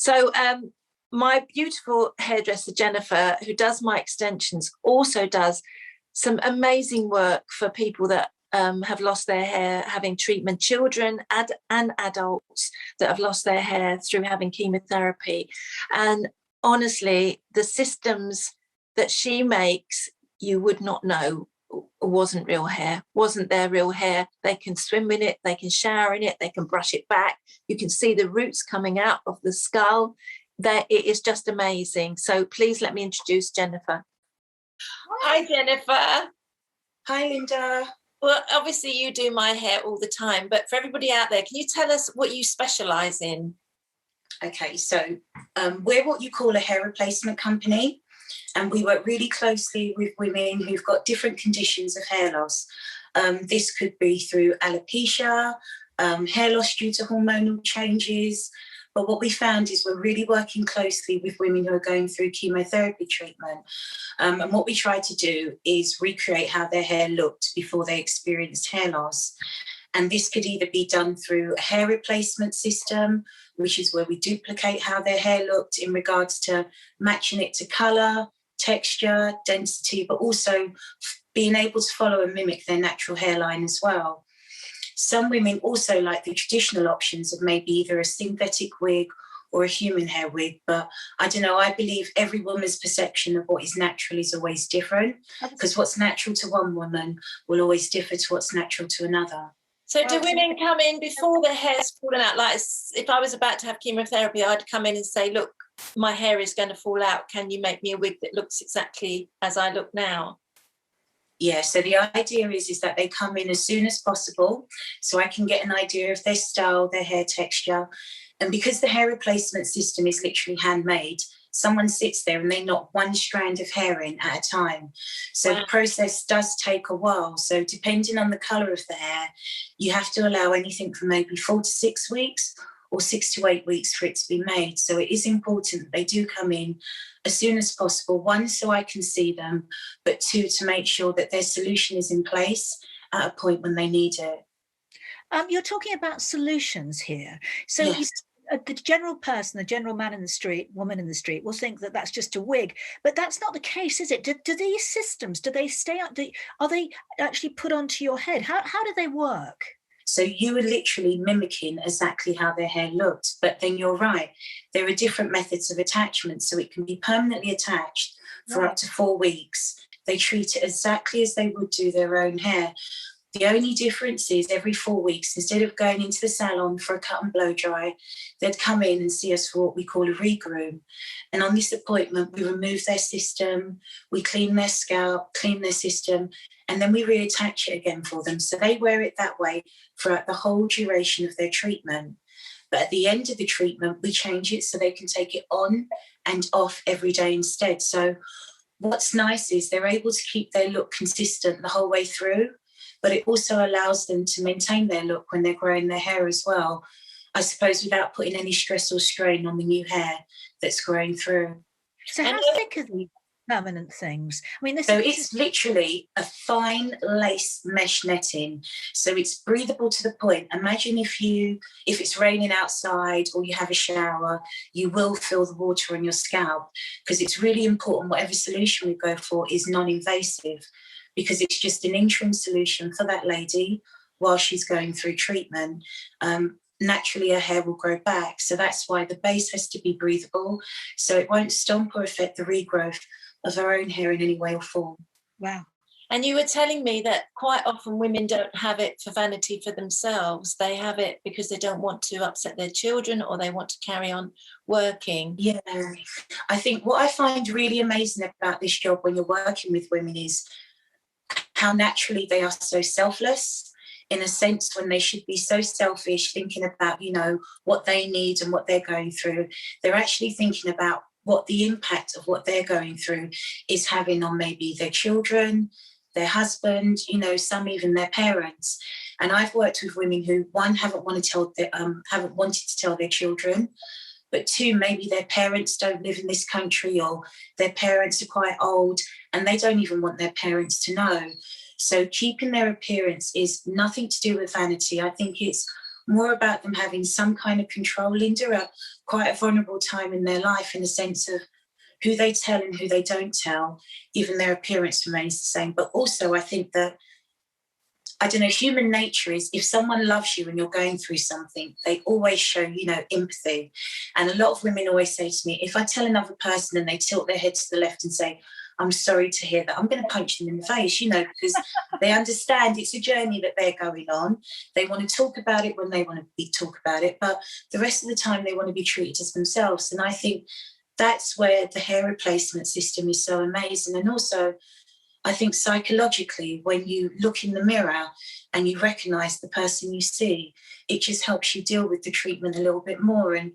So my beautiful hairdresser, Jennifer, who does my extensions, also does some amazing work for people that have lost their hair having treatment, children and adults that have lost their hair through having chemotherapy. And honestly, the systems that she makes, you would not know wasn't real hair, wasn't their real hair. They can swim in it, they can shower in it, they can brush it back. You can see the roots coming out of the skull. That it is just amazing. So please let me introduce Jennifer. Hi, Jennifer. Hi, Linda. Well, obviously you do my hair all the time, but for everybody out there, can you tell us what you specialise in? Okay, so we're what you call a hair replacement company, and we work really closely with women who've got different conditions of hair loss. This could be through alopecia, hair loss due to hormonal changes. But what we found is we're really working closely with women who are going through chemotherapy treatment. And what we try to do is recreate how their hair looked before they experienced hair loss. And this could either be done through a hair replacement system, which is where we duplicate how their hair looked in regards to matching it to colour, texture, density, but also being able to follow and mimic their natural hairline as well. Some women also like the traditional options of maybe either a synthetic wig or a human hair wig. But I don't know, I believe every woman's perception of what is natural is always different, because what's natural to one woman will always differ to what's natural to another. So do women come in before their hair's fallen out? Like if I was about to have chemotherapy, I'd come in and say, look, my hair is going to fall out. Can you make me a wig that looks exactly as I look now? Yeah, so the idea is that they come in as soon as possible so I can get an idea of their style, their hair texture. And because the hair replacement system is literally handmade, someone sits there and they knock one strand of hair in at a time. So The process does take a while. So depending on the colour of the hair, you have to allow anything from maybe 4 to 6 weeks or 6 to 8 weeks for it to be made. So it is important that they do come in as soon as possible, one, so I can see them, but two, to make sure that their solution is in place at a point when they need it. You're talking about solutions here. So yes. The general person, the general man in the street, woman in the street, will think that that's just a wig, but that's not the case, is it? Do these systems, do they stay up? Are they actually put onto your head? How do they work? So you are literally mimicking exactly how their hair looked. But then you're right, there are different methods of attachment. So it can be permanently attached for up to 4 weeks. They treat it exactly as they would do their own hair. The only difference is every 4 weeks, instead of going into the salon for a cut and blow dry, they'd come in and see us for what we call a regroom. And on this appointment, we remove their system, we clean their scalp, clean their system, and then we reattach it again for them. So they wear it that way throughout the whole duration of their treatment. But at the end of the treatment, we change it so they can take it on and off every day instead. So what's nice is they're able to keep their look consistent the whole way through, but it also allows them to maintain their look when they're growing their hair as well, I suppose, without putting any stress or strain on the new hair that's growing through. So how thick are these permanent things? I mean, it's literally a fine lace mesh netting. So it's breathable to the point. Imagine if it's raining outside or you have a shower, you will feel the water on your scalp, because it's really important whatever solution we go for is non-invasive, because it's just an interim solution for that lady while she's going through treatment. Naturally, her hair will grow back. So that's why the base has to be breathable, so it won't stomp or affect the regrowth of her own hair in any way or form. Wow. And you were telling me that quite often women don't have it for vanity for themselves. They have it because they don't want to upset their children, or they want to carry on working. Yeah. I think what I find really amazing about this job when you're working with women is how naturally they are so selfless, in a sense, when they should be so selfish, thinking about, what they need and what they're going through. They're actually thinking about what the impact of what they're going through is having on maybe their children, their husband, some even their parents. And I've worked with women who, one, haven't wanted to tell their children, but two, maybe their parents don't live in this country, or their parents are quite old and they don't even want their parents to know. So keeping their appearance is nothing to do with vanity. I think it's more about them having some kind of control, Linda, at quite a vulnerable time in their life, in the sense of who they tell and who they don't tell, even their appearance remains the same. But also I think that, I don't know, human nature is, if someone loves you and you're going through something, they always show, empathy. And a lot of women always say to me, if I tell another person and they tilt their head to the left and say, I'm sorry to hear that, I'm going to punch them in the face, because they understand it's a journey that they're going on. They want to talk about it when they want to talk about it, but the rest of the time they want to be treated as themselves. And I think that's where the hair replacement system is so amazing. And also, I think psychologically, when you look in the mirror and you recognise the person you see, it just helps you deal with the treatment a little bit more. And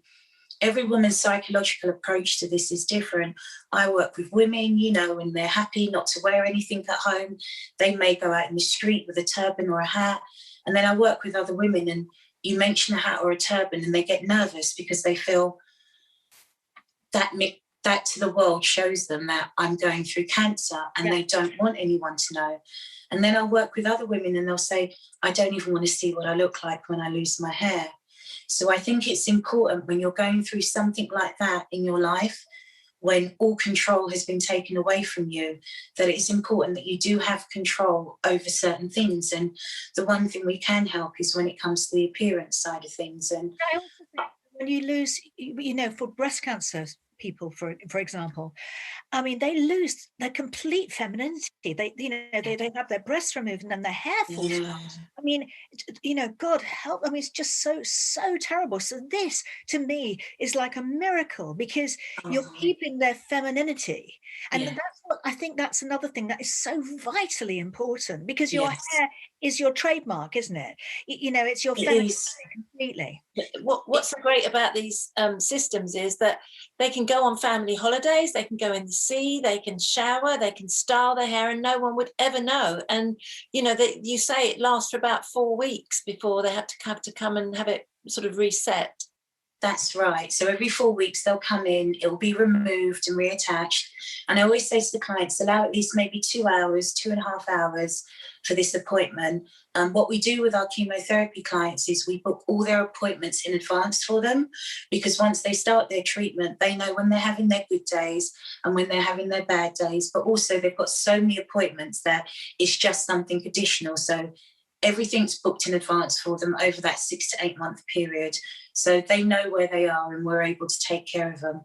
every woman's psychological approach to this is different. I work with women, when they're happy not to wear anything at home, they may go out in the street with a turban or a hat. And then I work with other women, and you mention a hat or a turban and they get nervous because they feel that to the world shows them that I'm going through cancer, and they don't want anyone to know. And then I'll work with other women and they'll say, I don't even want to see what I look like when I lose my hair. So I think it's important when you're going through something like that in your life, when all control has been taken away from you, that it's important that you do have control over certain things. And the one thing we can help is when it comes to the appearance side of things. And I also think when you lose, for breast cancer people, for example, I mean, they lose their complete femininity. They have their breasts removed and then their hair falls out. I mean, God help. I mean, it's just so terrible. So this, to me, is like a miracle, because you're keeping their femininity. And that's what I think, that's another thing that is so vitally important, because your hair is your trademark, isn't it? It's your femininity completely. What's so great about these systems is that they can go on family holidays, they can go in the sea, they can shower, they can style their hair, and no one would ever know. And you say it lasts for about 4 weeks before they have to come and have it sort of reset. That's right. So every 4 weeks they'll come in, it'll be removed and reattached. And I always say to the clients, allow at least maybe 2 hours, 2.5 hours for this appointment. What we do with our chemotherapy clients is we book all their appointments in advance for them, because once they start their treatment, they know when they're having their good days and when they're having their bad days. But also they've got so many appointments that it's just something additional. So everything's booked in advance for them over that 6 to 8 month period. So they know where they are and we're able to take care of them.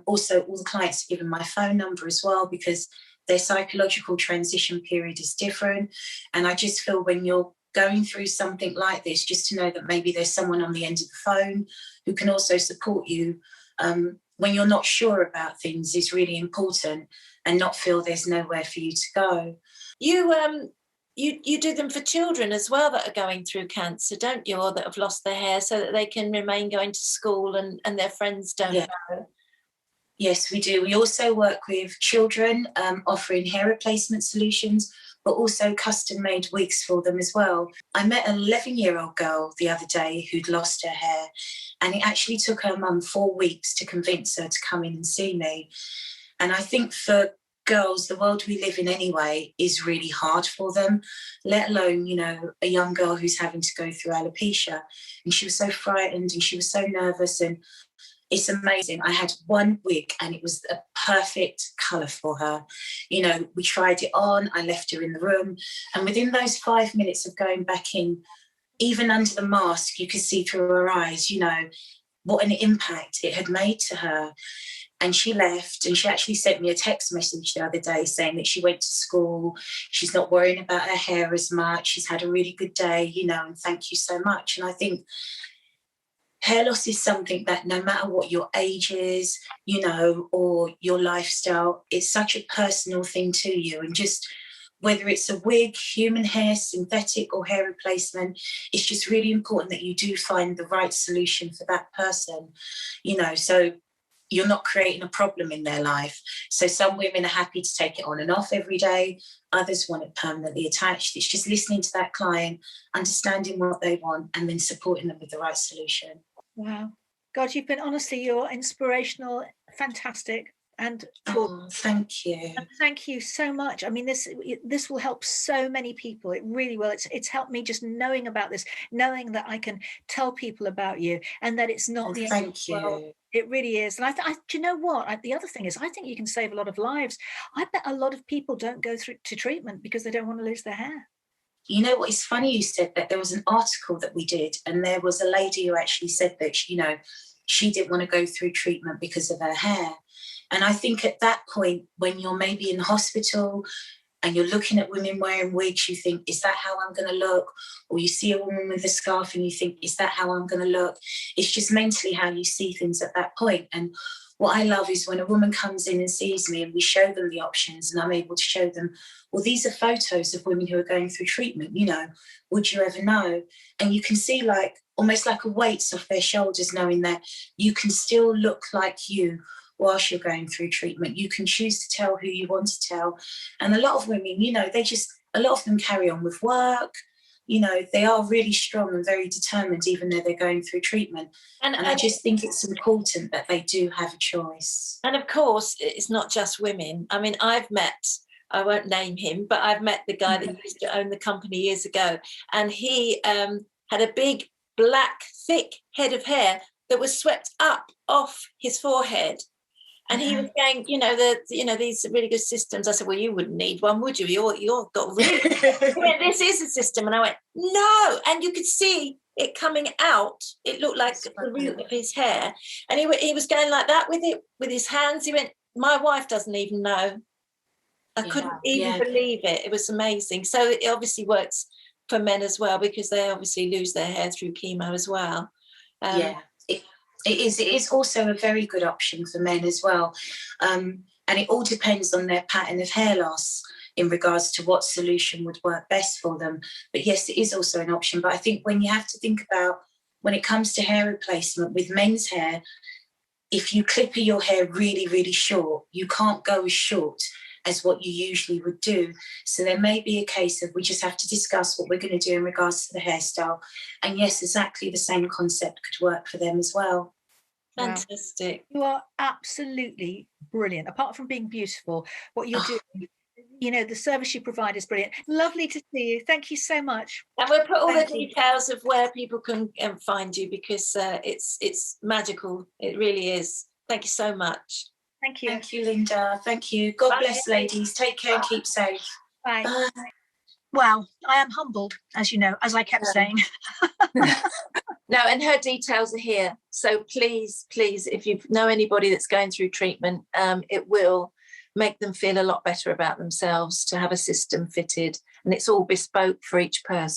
Also, all the clients are given my phone number as well, because their psychological transition period is different. And I just feel when you're going through something like this, just to know that maybe there's someone on the end of the phone who can also support you when you're not sure about things, is really important, and not feel there's nowhere for you to go. You do them for children as well that are going through cancer, don't you, or that have lost their hair, so that they can remain going to school and their friends don't know? Yes, we do. We also work with children, offering hair replacement solutions, but also custom-made wigs for them as well. I met an 11-year-old girl the other day who'd lost her hair, and it actually took her mum 4 weeks to convince her to come in and see me. And I think for girls, the world we live in anyway is really hard for them, let alone, a young girl who's having to go through alopecia. And she was so frightened and she was so nervous, and it's amazing. I had one wig and it was a perfect colour for her. We tried it on, I left her in the room, and within those 5 minutes of going back in, even under the mask, you could see through her eyes, what an impact it had made to her. And she left, and she actually sent me a text message the other day saying that she went to school, she's not worrying about her hair as much, she's had a really good day, and thank you so much. And I think hair loss is something that no matter what your age is, or your lifestyle, it's such a personal thing to you. And just whether it's a wig, human hair, synthetic, or hair replacement, it's just really important that you do find the right solution for that person, so you're not creating a problem in their life. So some women are happy to take it on and off every day. Others want it permanently attached. It's just listening to that client, understanding what they want, and then supporting them with the right solution. Wow. God, you're inspirational, fantastic. and thank you. and thank you so much. I mean, this will help so many people. It really will. It's helped me just knowing about this, knowing that I can tell people about you, and that it's not the end of Thank the world. you. It really is. And do you know what? The other thing is, I think you can save a lot of lives. I bet a lot of people don't go through to treatment because they don't want to lose their hair. You know what? It's funny you said that. There was an article that we did, and there was a lady who actually said that, she didn't want to go through treatment because of her hair. And I think at that point, when you're maybe in hospital and you're looking at women wearing wigs, you think, is that how I'm going to look? Or you see a woman with a scarf and you think, is that how I'm going to look? It's just mentally how you see things at that point. And what I love is when a woman comes in and sees me and we show them the options, and I'm able to show them, well, these are photos of women who are going through treatment, would you ever know? And you can see almost like a weight's off their shoulders, knowing that you can still look like you whilst you're going through treatment. You can choose to tell who you want to tell. And a lot of women, a lot of them carry on with work. They are really strong and very determined, even though they're going through treatment. And I just think it's important that they do have a choice. And of course, it's not just women. I mean, I won't name him, but I've met the guy that used to own the company years ago. And he had a big, black, thick head of hair that was swept up off his forehead. And he was going, these really good systems. I said, well, you wouldn't need one, would you? You're got really. This is a system. And I went, no. And you could see it coming out. It looked like the root of his hair. And he was going like that with it, with his hands. He went, my wife doesn't even know. I couldn't even believe it. It was amazing. So it obviously works for men as well, because they obviously lose their hair through chemo as well. It is also a very good option for men as well. And it all depends on their pattern of hair loss in regards to what solution would work best for them. But yes, it is also an option. But I think when you have to think about, when it comes to hair replacement with men's hair, if you clipper your hair really, really short, you can't go as short as what you usually would do. So there may be a case of we just have to discuss what we're going to do in regards to the hairstyle. And yes, exactly the same concept could work for them as well. Fantastic. You are absolutely brilliant. Apart from being beautiful, what you're doing, the service you provide is brilliant. Lovely to see you. Thank you so much. And we'll put all the details of where people can find you, because it's magical. It really is. Thank you so much. Thank you. Thank you, Linda. Thank you. God bless, ladies. Take care and keep safe. Bye. Bye. Wow, I am humbled, as you know, as I kept saying. No, and her details are here. So please, if you know anybody that's going through treatment, it will make them feel a lot better about themselves to have a system fitted, and it's all bespoke for each person.